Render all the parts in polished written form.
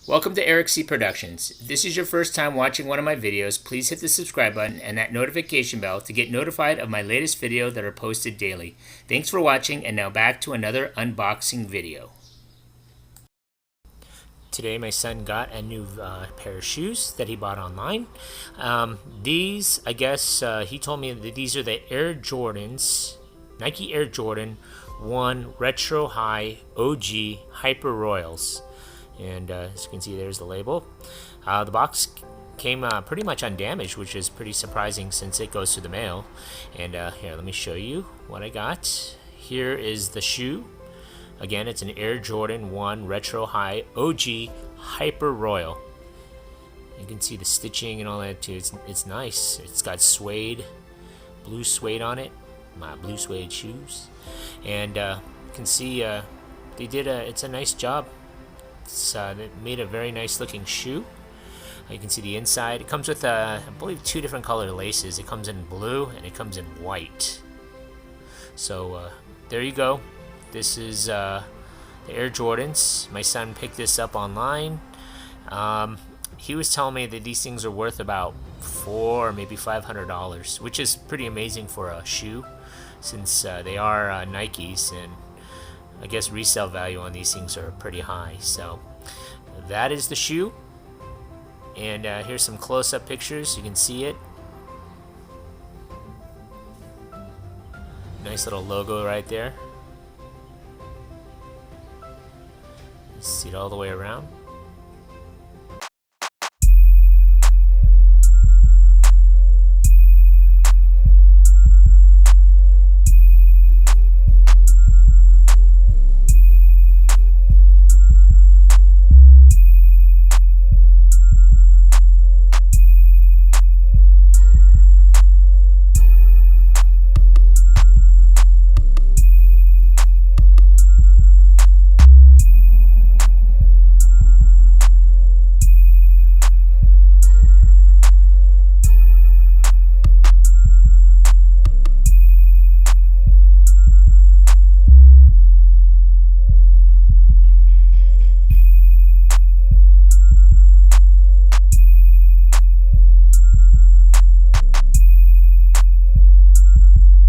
Welcome to Eric C. Productions. If this is your first time watching one of my videos, please hit the subscribe button and that notification bell to get notified of my latest videos that are posted daily. Thanks for watching, and now back to another unboxing video. Today my son got a new pair of shoes that he bought online. These, I guess, he told me that these are the Air Jordans, Nike Air Jordan 1 Retro High OG Hyper Royals. And as you can see, there's the label. The box came pretty much undamaged, which is pretty surprising since it goes through the mail. And here, let me show you what I got. Here is the shoe. Again, it's an Air Jordan 1 Retro High OG Hyper Royal. You can see the stitching and all that too. It's nice. It's got suede, blue suede on it. My blue suede shoes. And you can see they did it's a nice job. They made a very nice looking shoe. You can see the inside. It comes with, I believe, 2 different colored laces. It comes in blue and it comes in white. So there you go. This is the Air Jordans. My son picked this up online. He was telling me that these things are worth about $400 or maybe $500, which is pretty amazing for a shoe, since they are Nikes, and I guess resale value on these things are pretty high. So that is the shoe, and here's some close-up pictures. You can see it. Nice little logo right there. See it all the way around.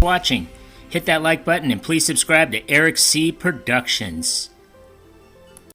Watching. Hit that like button and please subscribe to Eric C. Productions.